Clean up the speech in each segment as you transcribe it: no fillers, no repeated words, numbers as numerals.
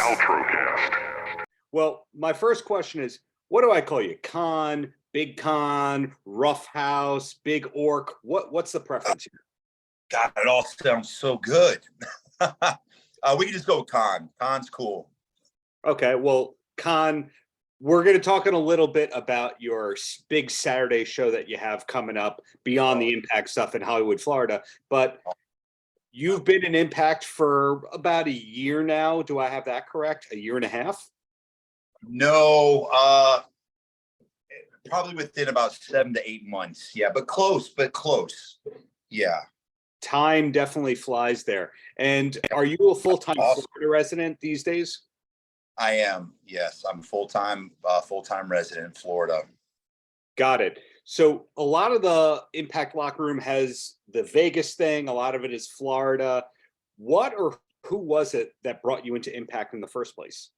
Paltrocast. Well, my first question is, what do I call you? Kon, Big Kon, Rough House, Big Orc? What's the preference here? God, it all sounds so good. We can just go with Kon. Kon's cool. Okay, well, Kon, we're going to talk in a little bit about your big Saturday show that you have coming up beyond the Impact stuff in Hollywood, Florida. But you've been in Impact for about a year now. Do I have that correct? A year and a half? No, probably within about 7 to 8 months. Yeah, but close. Yeah. Time definitely flies there. And are you a full-time Florida resident these days? I am. Yes, I'm full-time resident in Florida. Got it. So a lot of the Impact locker room has the Vegas thing. A lot of it is Florida. What or who was it that brought you into Impact in the first place?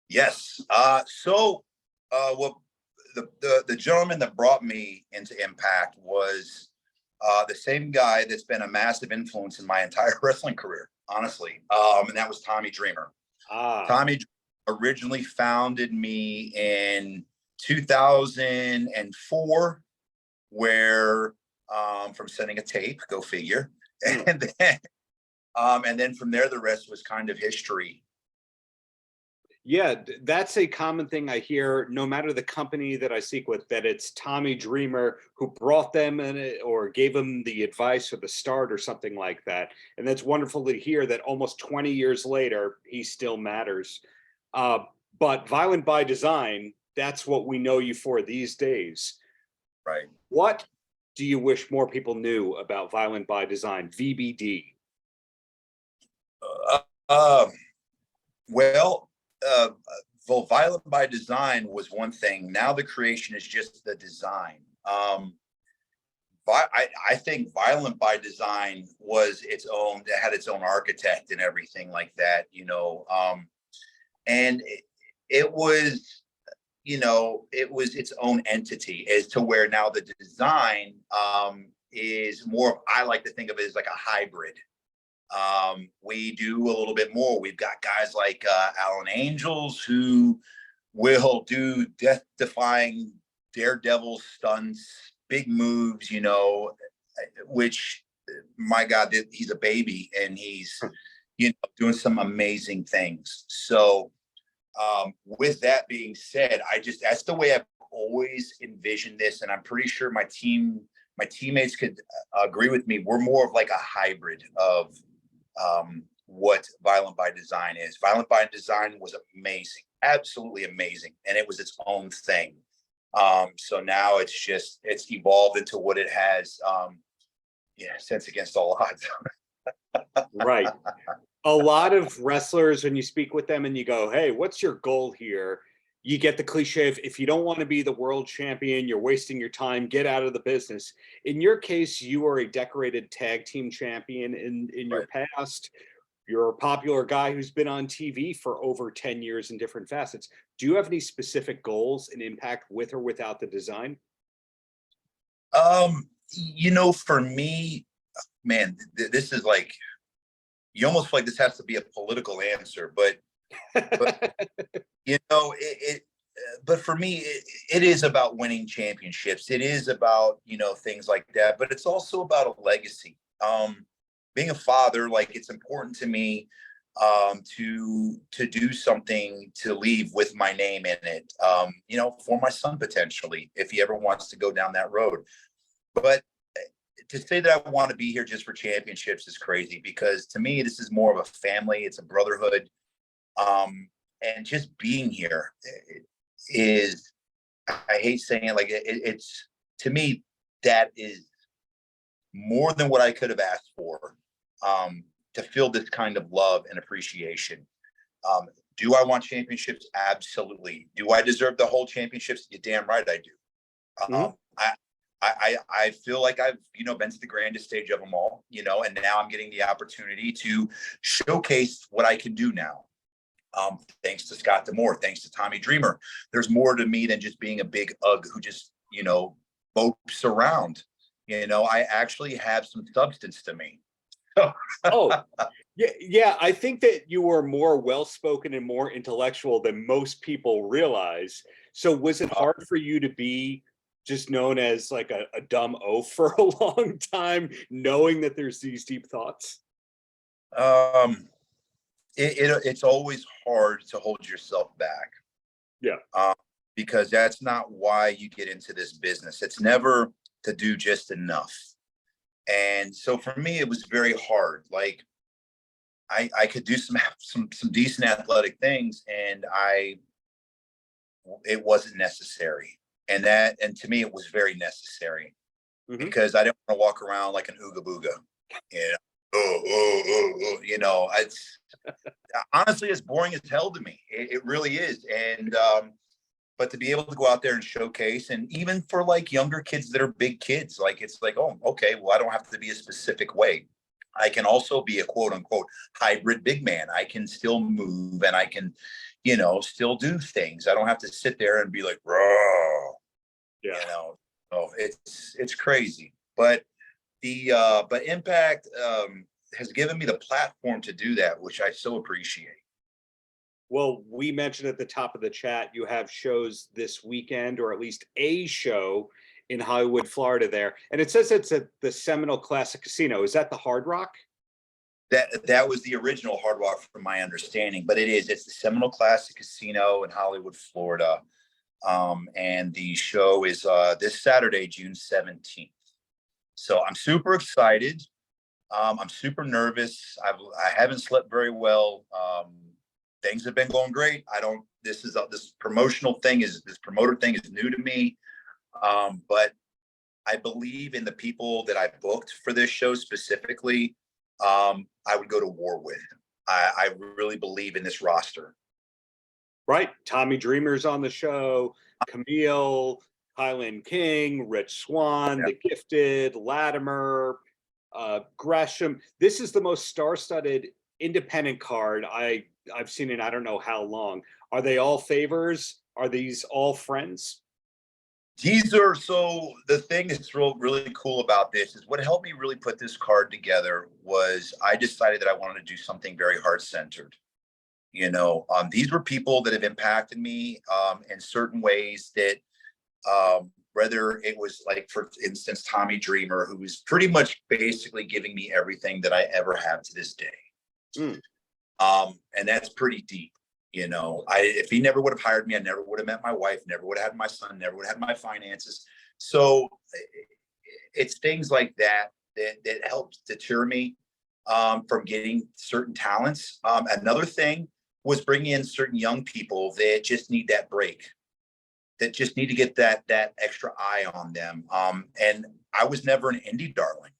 Yes. Well, the gentleman that brought me into Impact was the same guy that's been a massive influence in my entire wrestling career, honestly. And that was Tommy Dreamer. Tommy originally founded me in 2004, where from sending a tape, go figure, and then from there the rest was kind of history. Yeah, that's a common thing I hear, no matter the company that I speak with, that it's Tommy Dreamer who brought them in or gave them the advice or the start or something like that. And that's wonderful to hear that almost 20 years later, he still matters. But Violent by Design, that's what we know you for these days. Right. What do you wish more people knew about Violent by Design, VBD? Violent by Design was one thing. Now the creation is just the design. I think Violent by Design was its own. It had its own architect and everything like that, and it was, it was its own entity, as to where now the design is more. I like to think of it as like a hybrid. We do a little bit more. We've got guys like Alan Angels who will do death-defying daredevil stunts, big moves, which, my God, he's a baby and he's, doing some amazing things. So with that being said, that's the way I've always envisioned this. And I'm pretty sure my teammates could agree with me. We're more of like a hybrid of what Violent by Design is. Violent by Design was amazing, absolutely amazing, and it was its own thing. So now it's evolved into what it has. Since against all odds. Right. A lot of wrestlers, when you speak with them and you go, hey, what's your goal here? You get the cliche of, if you don't want to be the world champion, you're wasting your time, get out of the business. In your case, you are a decorated tag team champion in your past. You're a popular guy who's been on TV for over 10 years in different facets. Do you have any specific goals in Impact with or without the design? For me, man, this is like, you almost feel like this has to be a political answer, but but for me, it is about winning championships. It is about, things like that, but it's also about a legacy. Being a father, like, it's important to me to do something to leave with my name in it, for my son, potentially, if he ever wants to go down that road. But to say that I want to be here just for championships is crazy, because to me, this is more of a family. It's a brotherhood. And just being here is, I hate saying it, like, it's, to me, that is more than what I could have asked for, to feel this kind of love and appreciation. Do I want championships? Absolutely. Do I deserve the whole championships? You're damn right I do. I feel like I've, been to the grandest stage of them all, and now I'm getting the opportunity to showcase what I can do now. Thanks to Scott D'Amore, thanks to Tommy Dreamer. There's more to me than just being a big ugg who just, boats around. I actually have some substance to me. So Oh, yeah, yeah. I think that you were more well-spoken and more intellectual than most people realize. So was it hard for you to be just known as like a dumb oaf for a long time, knowing that there's these deep thoughts? um, it's always hard to hold yourself back, Yeah. um, because that's not why you get into this business. It's never to do just enough. And so for me, it was very hard. Like I could do some decent athletic things, and it wasn't necessary. And to me, it was very necessary Hmm. because I didn't want to walk around like an ooga booga. You know, you know, it's honestly it's boring as hell to me. It really is. And but to be able to go out there and showcase, and even for like younger kids that are big kids, like it's like, oh, okay, well, I don't have to be a specific way. I can also be a quote unquote hybrid big man. I can still move, and I can, still do things. I don't have to sit there and be like, raw, Yeah. Oh, it's crazy. But but Impact has given me the platform to do that, which I so appreciate. Well, we mentioned at the top of the chat, you have shows this weekend, or at least a show in Hollywood, Florida there. And it says it's at the Seminole Classic Casino. Is that the Hard Rock? That was the original Hard Rock, from my understanding, but it's the Seminole Classic Casino in Hollywood, Florida. And the show is this Saturday, June 17th. So I'm super excited. I'm super nervous. I haven't slept very well. Things have been going great. This promoter thing is new to me. But I believe in the people that I booked for this show specifically. I would go to war with. I really believe in this roster. Right. Tommy Dreamer's on the show, Camille, Highland King, Rich Swan, Yeah. The Gifted, Latimer, Gresham. This is the most star-studded independent card I've seen in I don't know how long. Are they all favors? Are these all friends? So the thing that's really cool about this is what helped me really put this card together was I decided that I wanted to do something very heart-centered. These were people that have impacted me in certain ways that whether it was like, for instance, Tommy Dreamer, who was pretty much basically giving me everything that I ever have to this day. Mm. And that's pretty deep. If he never would have hired me, I never would have met my wife, never would have had my son, never would have had my finances. So it's things like that helped deter me from getting certain talents. Another thing was bringing in certain young people that just need that break, that just need to get that extra eye on them. And I was never an indie darling,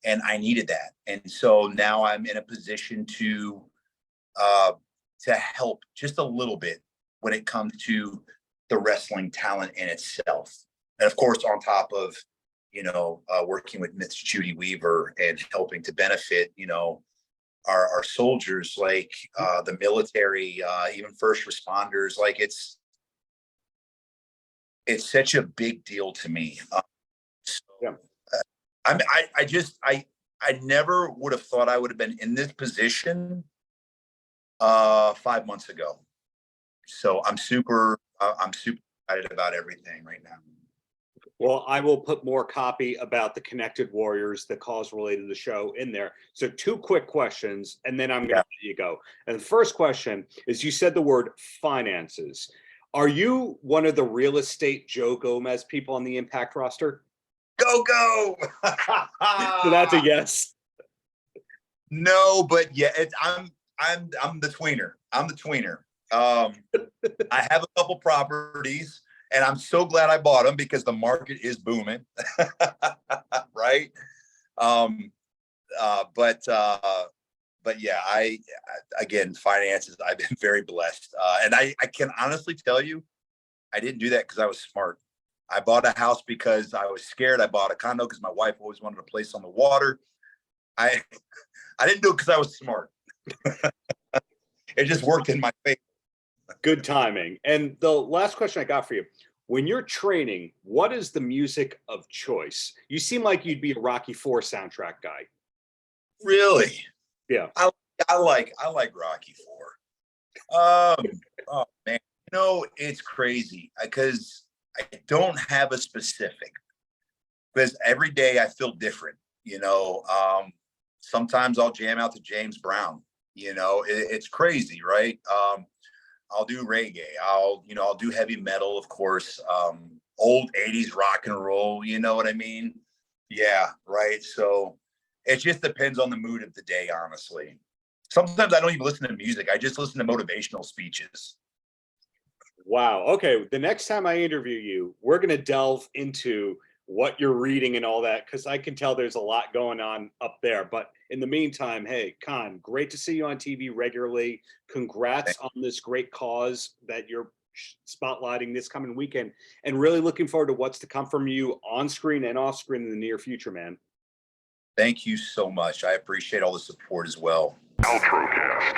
and I needed that. And so now I'm in a position to help just a little bit when it comes to the wrestling talent in itself. And of course, on top of, working with Miss Judy Weaver and helping to benefit, our soldiers, like the military, even first responders. Like it's such a big deal to me. So, Yeah. I never would have thought I would have been in this position 5 months ago. So I'm super excited about everything right now. Well, I will put more copy about the Connected Warriors, the cause related to the show, in there. So 2 quick questions, and then I'm going to let you go. And the first question is, you said the word finances. Are you one of the real estate Joe Gomez people on the Impact roster? Go! So that's a yes. No, but yeah, I'm the tweener. I'm the tweener. I have a couple properties, and I'm so glad I bought them because the market is booming. Right. But yeah, again, finances, I've been very blessed. And I can honestly tell you, I didn't do that because I was smart. I bought a house because I was scared. I bought a condo because my wife always wanted a place on the water. I didn't do it because I was smart. It just worked in my favor. Good timing. And the last question I got for you, when you're training, what is the music of choice? You seem like you'd be a Rocky IV soundtrack guy. Really? Yeah. I like Rocky IV. Oh man, it's crazy because I don't have a specific, because every day I feel different. Sometimes I'll jam out to James Brown. It's crazy, right? I'll do reggae. I'll do heavy metal, of course. Old 80s rock and roll, you know what I mean? Yeah, right. So it just depends on the mood of the day, honestly. Sometimes I don't even listen to music. I just listen to motivational speeches. Wow. Okay. The next time I interview you, we're going to delve into what you're reading and all that, because I can tell there's a lot going on up there. But in the meantime, hey, Kon, great to see you on TV regularly. Congrats on this great cause that you're spotlighting this coming weekend, and really looking forward to what's to come from you on screen and off screen in the near future, man. Thank you so much. I appreciate all the support as well. Paltrocast.